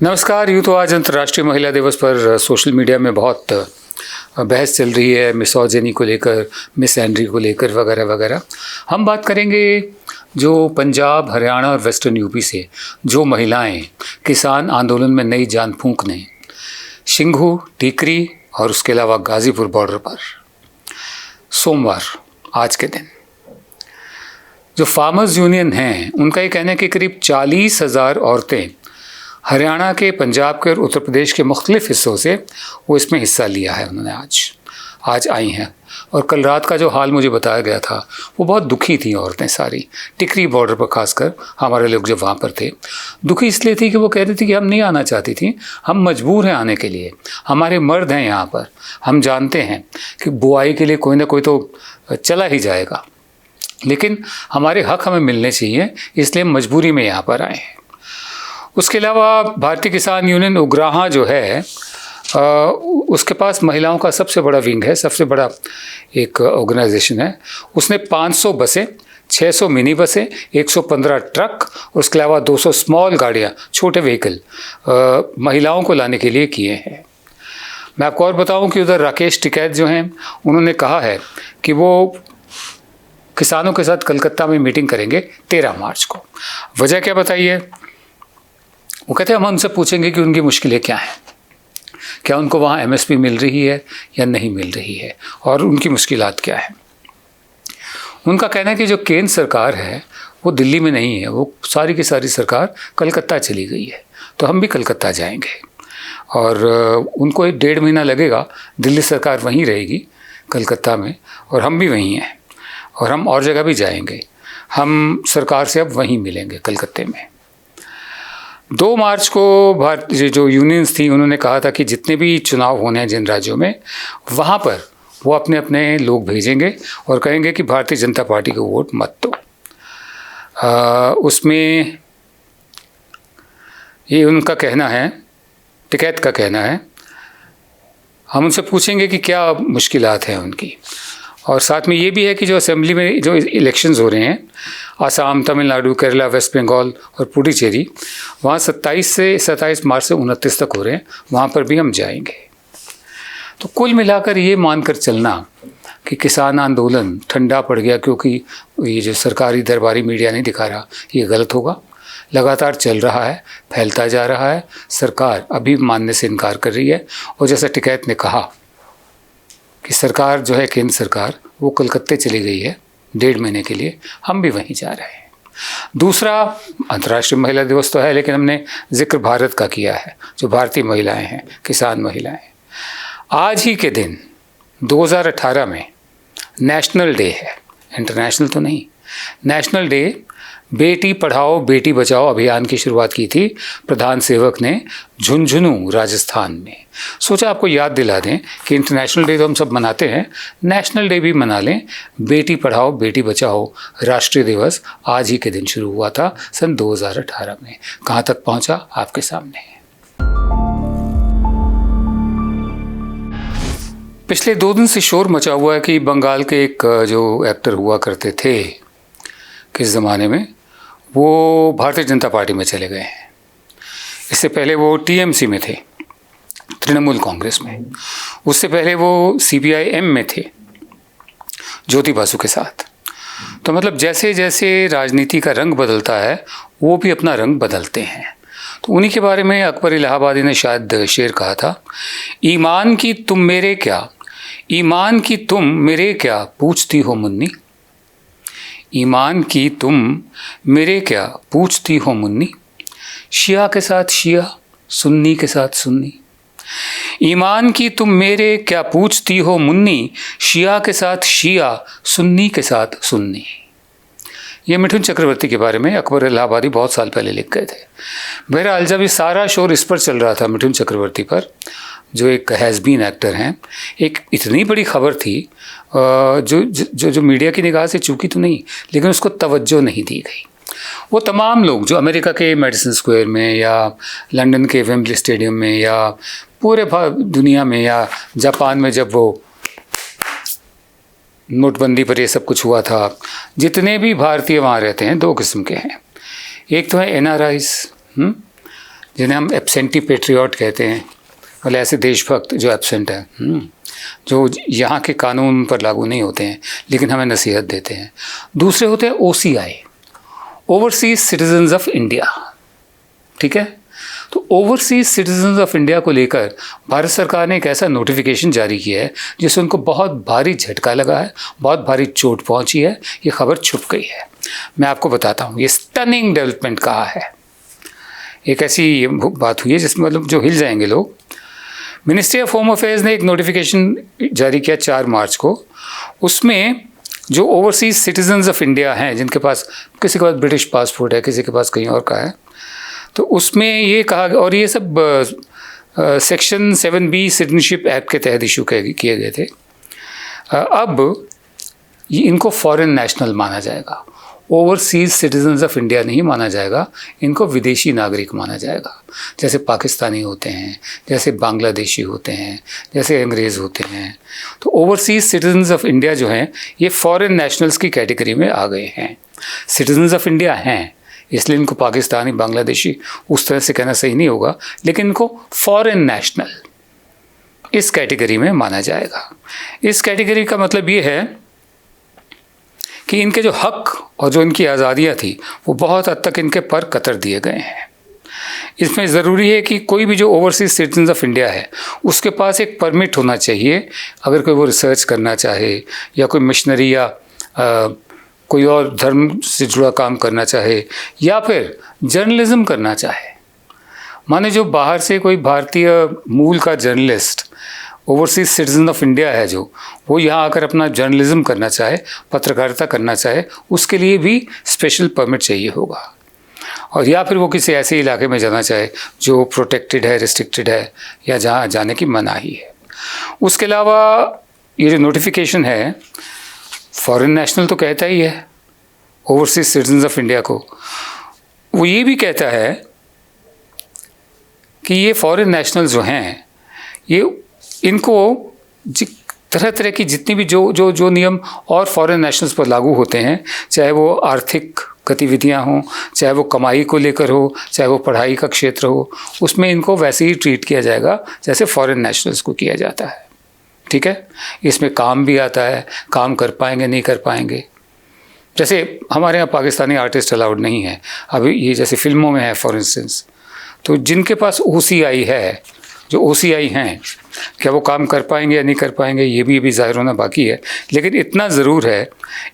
नमस्कार। यूँ तो आज अंतर्राष्ट्रीय महिला दिवस पर सोशल मीडिया में बहुत बहस चल रही है मिसोजिनी को लेकर, मिस एंड्री को लेकर वगैरह वगैरह। हम बात करेंगे जो पंजाब, हरियाणा और वेस्टर्न यूपी से जो महिलाएं किसान आंदोलन में नई जान फूंकने शिंघू, टीकरी और उसके अलावा गाज़ीपुर बॉर्डर पर सोमवार आज के दिन जो फार्मर्स यूनियन हैं, उनका ये कहना है कि करीब 40,000 औरतें हरियाणा के, पंजाब के और उत्तर प्रदेश के मुख्तलिफ हिस्सों से वो इसमें हिस्सा लिया है। उन्होंने आज आई हैं। और कल रात का जो हाल मुझे बताया गया था वो बहुत दुखी थी औरतें सारी। टिकरी बॉर्डर पर खासकर हमारे लोग जब वहाँ पर थे, दुखी इसलिए थी कि वो कह रही थी कि हम नहीं आना चाहती थी, हम मजबूर हैं आने के लिए, हमारे मर्द हैं यहाँ पर, हम जानते हैं कि बुआई के लिए कोई ना कोई तो चला ही जाएगा, लेकिन हमारे हक हमें मिलने चाहिए, इसलिए हम मजबूरी में यहाँ पर आए हैं। उसके अलावा भारतीय किसान यूनियन उग्राहा जो है उसके पास महिलाओं का सबसे बड़ा विंग है, सबसे बड़ा एक ऑर्गेनाइजेशन है। उसने 500 बसें, 600 मिनी बसें, 115 ट्रक और उसके अलावा 200 स्मॉल गाड़ियाँ, छोटे व्हीकल महिलाओं को लाने के लिए किए हैं। मैं आपको और बताऊं कि उधर राकेश टिकैत जो हैं, उन्होंने कहा है कि वो किसानों के साथ कलकत्ता में मीटिंग करेंगे 13 मार्च को। वजह क्या बताइए? वो कहते हैं हम उनसे पूछेंगे कि उनकी मुश्किलें क्या हैं, क्या उनको वहाँ MSP मिल रही है या नहीं मिल रही है, और उनकी मुश्किलात क्या है। उनका कहना है कि जो केंद्र सरकार है वो दिल्ली में नहीं है, वो सारी की सारी सरकार कलकत्ता चली गई है, तो हम भी कलकत्ता जाएंगे। और उनको 1.5 महीना लगेगा, दिल्ली सरकार वहीं रहेगी कलकत्ता में, और हम भी वहीं हैं, और हम और जगह भी जाएंगे। हम सरकार से अब वहीं मिलेंगे कलकत्ते में। 2 मार्च को भारतीय जो यूनियंस थी, उन्होंने कहा था कि जितने भी चुनाव होने हैं जिन राज्यों में, वहाँ पर वो अपने अपने लोग भेजेंगे और कहेंगे कि भारतीय जनता पार्टी को वोट मत दो। उसमें ये उनका कहना है, टिकैत का कहना है, हम उनसे पूछेंगे कि क्या मुश्किलात हैं उनकी। और साथ में ये भी है कि जो असेंबली में जो इलेक्शंस हो रहे हैं, आसाम, तमिलनाडु, केरला, वेस्ट बंगाल और पुडुचेरी, वहाँ 27 मार्च से 29 तक हो रहे हैं, वहाँ पर भी हम जाएंगे। तो कुल मिलाकर ये मानकर चलना कि किसान आंदोलन ठंडा पड़ गया क्योंकि ये जो सरकारी दरबारी मीडिया नहीं दिखा रहा, ये गलत होगा। लगातार चल रहा है, फैलता जा रहा है, सरकार अभी मानने से इनकार कर रही है। और जैसा टिकैत ने कहा कि सरकार जो है, केंद्र सरकार, वो कलकत्ते चली गई है 1.5 महीने के लिए, हम भी वहीं जा रहे हैं। दूसरा, अंतर्राष्ट्रीय महिला दिवस तो है, लेकिन हमने जिक्र भारत का किया है, जो भारतीय महिलाएं हैं, किसान महिलाएं। आज ही के दिन 2018 में नेशनल डे है, इंटरनेशनल तो नहीं, नेशनल डे बेटी पढ़ाओ बेटी बचाओ अभियान की शुरुआत की थी प्रधान सेवक ने झुंझुनू, राजस्थान में। सोचा आपको याद दिला दें कि इंटरनेशनल डे तो हम सब मनाते हैं, नेशनल डे भी मना लें। बेटी पढ़ाओ बेटी बचाओ राष्ट्रीय दिवस आज ही के दिन शुरू हुआ था सन 2018 में। कहाँ तक पहुँचा आपके सामने है। पिछले 2 दिन से शोर मचा हुआ है कि बंगाल के एक जो एक्टर हुआ करते थे किस ज़माने में, वो भारतीय जनता पार्टी में चले गए हैं। इससे पहले वो TMC में थे, तृणमूल कांग्रेस में। उससे पहले वो CPIM में थे, ज्योति बासु के साथ। तो मतलब जैसे जैसे राजनीति का रंग बदलता है, वो भी अपना रंग बदलते हैं। तो उन्हीं के बारे में अकबर इलाहाबादी ने शायद शेर कहा था, ईमान की तुम मेरे क्या, ईमान की तुम मेरे क्या पूछती हो मुन्नी, ईमान की तुम मेरे क्या पूछती हो मुन्नी, शिया के साथ शिया, सुन्नी के साथ सुन्नी। ईमान की तुम मेरे क्या पूछती हो मुन्नी, शिया के साथ शिया, सुन्नी के साथ सुन्नी। ये मिठुन चक्रवर्ती के बारे में अकबर इलाहाबादी बहुत साल पहले लिख गए थे। बहरहाल जब ये सारा शोर इस पर चल रहा था, मिठुन चक्रवर्ती पर, जो एक हैज़ बीन एक्टर हैं, एक इतनी बड़ी खबर थी जो मीडिया की निगाह से चूकी तो नहीं, लेकिन उसको तवज्जो नहीं दी गई। वो तमाम लोग जो अमेरिका के मेडिसन स्क्वायर में या लंदन के वेम्बली स्टेडियम में या पूरे दुनिया में या जापान में जब वो नोटबंदी पर ये सब कुछ हुआ था, जितने भी भारतीय वहाँ रहते हैं 2 किस्म के हैं। एक तो है NRIs, जिन्हें हम एब्सेंटी पेट्रियट कहते हैं, मतलब ऐसे देशभक्त जो एब्सेंट हैं, जो यहाँ के कानून पर लागू नहीं होते हैं लेकिन हमें नसीहत देते हैं। दूसरे होते हैं OCI, overseas citizens of India. ठीक है, तो ओवरसीज सिटीजन्स ऑफ इंडिया को लेकर भारत सरकार ने एक ऐसा नोटिफिकेशन जारी किया है जिससे उनको बहुत भारी झटका लगा है, बहुत भारी चोट पहुंची है, ये खबर छुप गई है। मैं आपको बताता हूँ ये स्टनिंग डेवलपमेंट कहाँ है। एक ऐसी बात हुई है जिसमें मतलब जो हिल जाएंगे लोग। मिनिस्ट्री ऑफ होम अफेयर्स ने एक नोटिफिकेशन जारी किया 4 मार्च को। उसमें जो ओवरसीज सिटीजन्स ऑफ इंडिया हैं, जिनके पास किसी के पास ब्रिटिश पासपोर्ट है, किसी के पास कहीं और का है, तो उसमें ये कहा, और ये sub section 7B citizenship act के तहत इशू किए गए थे। अब ये इनको फॉरेन नेशनल माना जाएगा, ओवरसीज सिटीजन्स ऑफ इंडिया नहीं माना जाएगा, इनको विदेशी नागरिक माना जाएगा। जैसे पाकिस्तानी होते हैं, जैसे बांग्लादेशी होते हैं, जैसे अंग्रेज़ होते हैं। तो ओवरसीज सिटीजन्स ऑफ इंडिया जो हैं ये फॉरेन नेशनल्स की कैटेगरी में आ गए हैं। सिटीजन्स ऑफ इंडिया हैं इसलिए इनको पाकिस्तानी, बांग्लादेशी उस तरह से कहना सही नहीं होगा, लेकिन इनको फॉरेन नेशनल इस कैटेगरी में माना जाएगा। इस कैटेगरी का मतलब ये है कि इनके जो हक और जो इनकी आज़ादियाँ थी वो बहुत हद तक इनके पर कतर दिए गए हैं। इसमें ज़रूरी है कि कोई भी जो ओवरसीज सिटीजन ऑफ इंडिया है उसके पास एक परमिट होना चाहिए, अगर कोई वो रिसर्च करना चाहे या कोई मिशनरी या कोई और धर्म से जुड़ा काम करना चाहे या फिर जर्नलिज्म करना चाहे। माने जो बाहर से कोई भारतीय मूल का journalist overseas citizen of India है, जो वो यहाँ आकर अपना जर्नलिज्म करना चाहे, पत्रकारिता करना चाहे, उसके लिए भी स्पेशल परमिट चाहिए होगा। और या फिर वो किसी ऐसे इलाके में जाना चाहे जो प्रोटेक्टेड है, रिस्ट्रिक्टेड है या जहाँ जाने की मनाही है। उसके अलावा ये जो नोटिफिकेशन है फॉरेन नेशनल तो कहता ही है ओवरसीज सिटीजन ऑफ इंडिया को, वो ये भी कहता है कि ये फॉरेन नेशनल जो हैं ये इनको तरह तरह की जितनी भी जो नियम और फॉरेन नेशनल्स पर लागू होते हैं, चाहे वो आर्थिक गतिविधियां हों, चाहे वो कमाई को लेकर हो, चाहे वो पढ़ाई का क्षेत्र हो, उसमें इनको वैसे ही ट्रीट किया जाएगा जैसे फॉरेन नेशनल्स को किया जाता है। ठीक है, इसमें काम भी आता है, काम कर पाएंगे नहीं कर पाएंगे। जैसे हमारे यहाँ पाकिस्तानी आर्टिस्ट अलाउड नहीं है अभी, ये जैसे फिल्मों में है फॉर इंस्टेंस, तो जिनके पास OCI है, जो OCI हैं, क्या वो काम कर पाएंगे या नहीं कर पाएंगे ये भी ज़ाहिर होना बाकी है। लेकिन इतना ज़रूर है,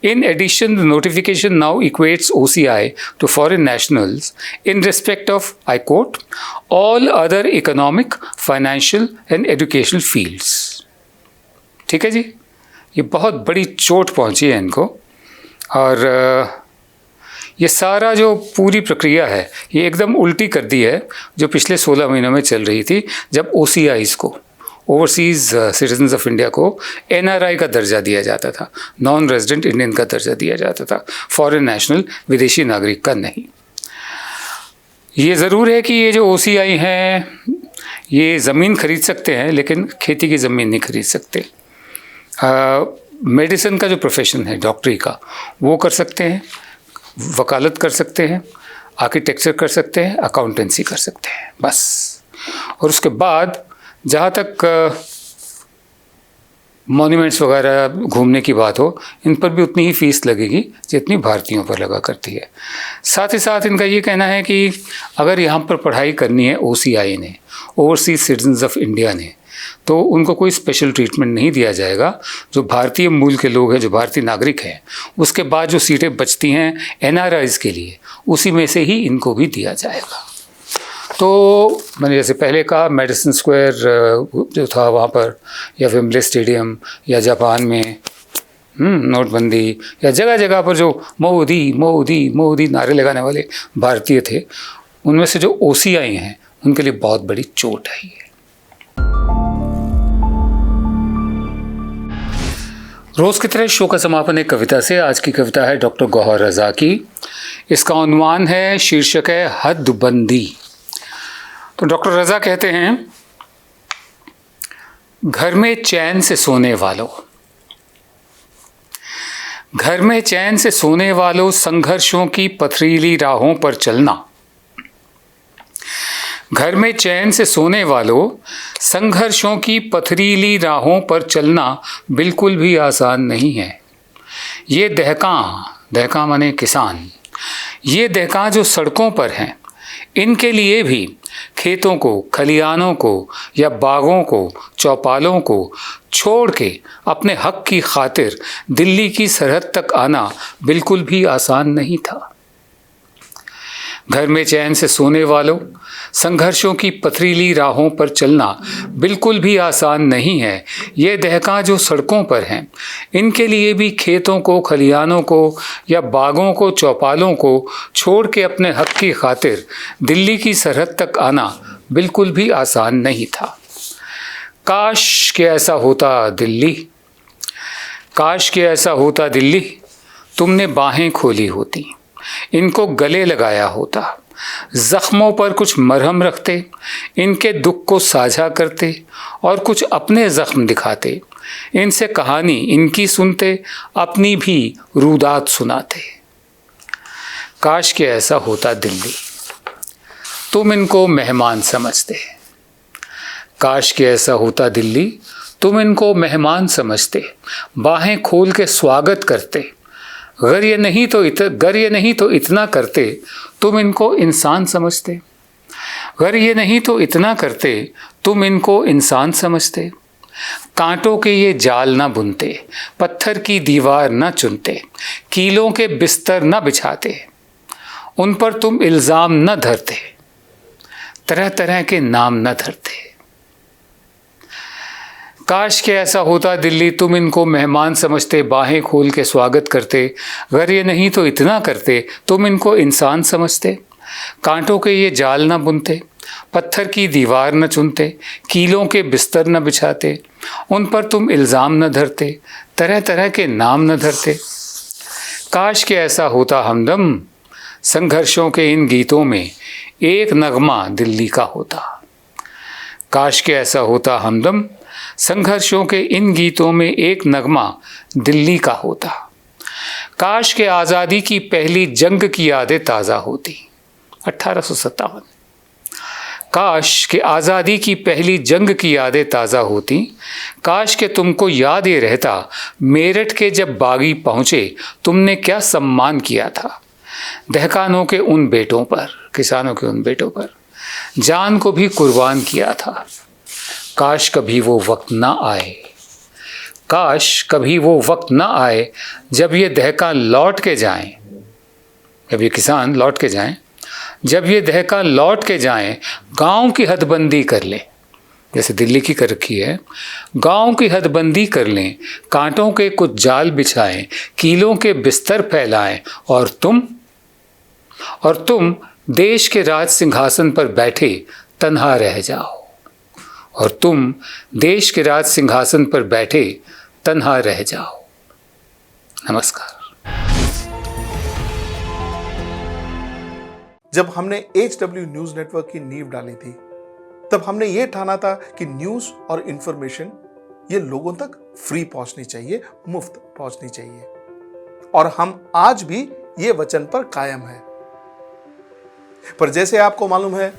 in addition the notification now equates OCI to foreign nationals in respect of, I quote, all other economic, financial and educational fields. ठीक है जी, ये बहुत बड़ी चोट पहुंची है इनको। और ये सारा जो पूरी प्रक्रिया है ये एकदम उल्टी कर दी है जो पिछले 16 महीनों में चल रही थी, जब OCIs को, ओवरसीज सिटीजन्स ऑफ इंडिया को NRI का दर्जा दिया जाता था, नॉन रेजिडेंट इंडियन का दर्जा दिया जाता था, फॉरेन नेशनल, विदेशी नागरिक का नहीं। ये ज़रूर है कि ये जो OCI हैं ये ज़मीन खरीद सकते हैं लेकिन खेती की ज़मीन नहीं खरीद सकते। मेडिसिन का जो प्रोफेशन है, डॉक्टरी का, वो कर सकते हैं, वकालत कर सकते हैं, आर्किटेक्चर कर सकते हैं, अकाउंटेंसी कर सकते हैं, बस। और उसके बाद जहाँ तक मॉन्यूमेंट्स वगैरह घूमने की बात हो, इन पर भी उतनी ही फ़ीस लगेगी जितनी भारतीयों पर लगा करती है। साथ ही साथ इनका ये कहना है कि अगर यहाँ पर पढ़ाई करनी है OCI ने, ओवरसीज सिटीजन्स ऑफ इंडिया ने, तो उनको कोई स्पेशल ट्रीटमेंट नहीं दिया जाएगा। जो भारतीय मूल के लोग हैं, जो भारतीय नागरिक हैं, उसके बाद जो सीटें बचती हैं NRIs के लिए, उसी में से ही इनको भी दिया जाएगा। तो मैंने जैसे पहले कहा, मेडिसन स्क्वायर जो था वहाँ पर, या वेम्बले स्टेडियम, या जापान में नोटबंदी, या जगह जगह पर जो मोदी मोदी मोदी नारे लगाने वाले भारतीय थे, उनमें से जो OCI हैं उनके लिए बहुत बड़ी चोट है ये। रोज़ की तरह शो का समापन एक कविता से। आज की कविता है डॉक्टर गौहर रज़ा की। इसका उन्वान है, शीर्षक है हदबंदी। तो डॉक्टर रज़ा कहते हैं, घर में चैन से सोने वालों, घर में चैन से सोने वालों, संघर्षों की पथरीली राहों पर चलना। घर में चैन से सोने वालों, संघर्षों की पथरीली राहों पर चलना बिल्कुल भी आसान नहीं है। ये दहकां माने किसान, ये दहकां जो सड़कों पर हैं, इनके लिए भी खेतों को, खलिहानों को या बागों को, चौपालों को छोड़ के अपने हक की खातिर दिल्ली की सरहद तक आना बिल्कुल भी आसान नहीं था। घर में चैन से सोने वालों, संघर्षों की पथरीली राहों पर चलना बिल्कुल भी आसान नहीं है। ये दहकां जो सड़कों पर हैं, इनके लिए भी खेतों को, खलिहानों को या बागों को, चौपालों को छोड़ के अपने हक की खातिर दिल्ली की सरहद तक आना बिल्कुल भी आसान नहीं था। काश कि ऐसा होता दिल्ली, काश कि ऐसा होता दिल्ली, तुमने बाहें खोली होती, इनको गले लगाया होता, जख्मों पर कुछ मरहम रखते, इनके दुख को साझा करते और कुछ अपने जख्म दिखाते, इनसे कहानी इनकी सुनते, अपनी भी रुदात सुनाते। काश कि ऐसा होता दिल्ली, तुम इनको मेहमान समझते। काश कि ऐसा होता दिल्ली, तुम इनको मेहमान समझते, बाहें खोल के स्वागत करते। अगर ये नहीं तो इतना करते, तुम इनको इंसान समझते। अगर ये नहीं तो इतना करते, तुम इनको इंसान समझते। कांटों के ये जाल ना बुनते, पत्थर की दीवार ना चुनते, कीलों के बिस्तर ना बिछाते, उन पर तुम इल्ज़ाम न धरते, तरह तरह के नाम न धरते। काश कि ऐसा होता दिल्ली, तुम इनको मेहमान समझते, बाहें खोल के स्वागत करते। अगर ये नहीं तो इतना करते, तुम इनको इंसान समझते। कांटों के ये जाल न बुनते, पत्थर की दीवार न चुनते, कीलों के बिस्तर न बिछाते, उन पर तुम इल्ज़ाम न धरते, तरह तरह के नाम न धरते। काश कि ऐसा होता हमदम, संघर्षों के इन गीतों में एक नगमा दिल्ली का होता। काश कि ऐसा होता हमदम, संघर्षों के इन गीतों में एक नगमा दिल्ली का होता। काश के आज़ादी की पहली जंग की यादें ताज़ा होती। 1857। काश के आज़ादी की पहली जंग की यादें ताज़ा होती। काश के तुमको याद ये रहता, मेरठ के जब बागी पहुँचे, तुमने क्या सम्मान किया था। दहकानों के उन बेटों पर, किसानों के उन बेटों पर जान को भी कुर्बान किया था। काश कभी वो वक्त ना आए, काश कभी वो वक्त ना आए जब ये दहकान लौट के जाएं, जब ये किसान लौट के जाएं, जब ये दहकान लौट के जाएं, गांव की हदबंदी कर लें, जैसे दिल्ली की कर रखी है, गांव की हदबंदी कर लें, कांटों के कुछ जाल बिछाएं, कीलों के बिस्तर फैलाएं, और तुम देश के राज सिंहासन पर बैठे तन्हा रह जाओ, और तुम देश के राज सिंहासन पर बैठे तन्हा रह जाओ। नमस्कार। जब हमने HW न्यूज नेटवर्क की नींव डाली थी, तब हमने ये ठाना था कि न्यूज और इंफॉर्मेशन ये लोगों तक फ्री पहुंचनी चाहिए, मुफ्त पहुंचनी चाहिए, और हम आज भी ये वचन पर कायम है। पर जैसे आपको मालूम है,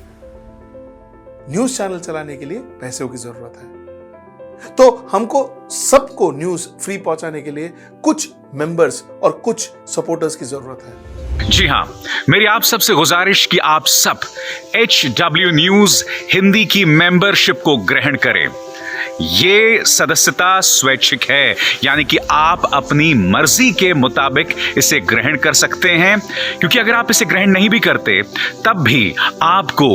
न्यूज चैनल चलाने के लिए पैसों की जरूरत है, तो हमको सबको न्यूज फ्री पहुंचाने के लिए कुछ मेंबर्स और कुछ सपोर्टर्स की जरूरत है। जी हाँ, मेरी आप सबसे गुजारिश कि आप सब HW न्यूज हिंदी की मेंबरशिप को ग्रहण करें। ये सदस्यता स्वैच्छिक है, यानी कि आप अपनी मर्जी के मुताबिक इसे ग्रहण कर सकते हैं, क्योंकि अगर आप इसे ग्रहण नहीं भी करते तब भी आपको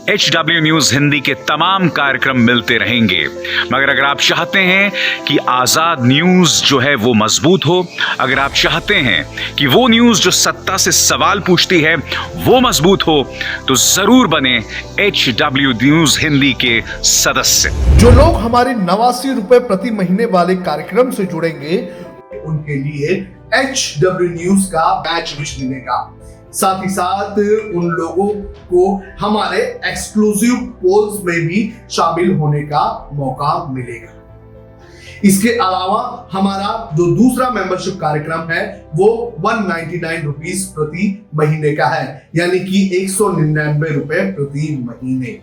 HW न्यूज हिंदी के तमाम कार्यक्रम मिलते रहेंगे। मगर अगर आप चाहते हैं कि आजाद न्यूज जो है वो मजबूत हो, अगर आप चाहते हैं कि वो न्यूज जो सत्ता से सवाल पूछती है वो मजबूत हो, तो जरूर बने HW न्यूज हिंदी के सदस्य। जो लोग हमारे 89 रुपए प्रति महीने वाले कार्यक्रम से जुड़ेंगे, उनके लिए HW न्यूज का बैच विश मिलेगा। साथ ही साथ उन लोगों को हमारे एक्सक्लूसिव पोल्स में भी शामिल होने का मौका मिलेगा। इसके अलावा हमारा जो दूसरा मेंबरशिप कार्यक्रम है वो 199 रुपीस प्रति महीने का है, यानी कि 199 रुपए प्रति महीने।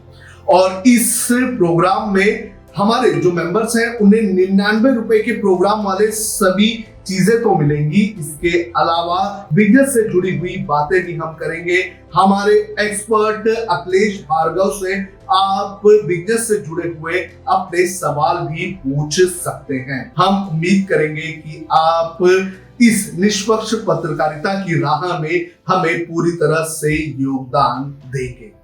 और इस प्रोग्राम में हमारे जो मेंबर्स हैं उन्हें 99 रुपए के प्रोग्राम वाले सभी चीजें तो मिलेंगी। इसके अलावा बिजनेस से जुड़ी हुई बातें भी हम करेंगे। हमारे एक्सपर्ट अखिलेश भार्गव से आप बिजनेस से जुड़े हुए अपने सवाल भी पूछ सकते हैं। हम उम्मीद करेंगे कि आप इस निष्पक्ष पत्रकारिता की राह में हमें पूरी तरह से योगदान देंगे।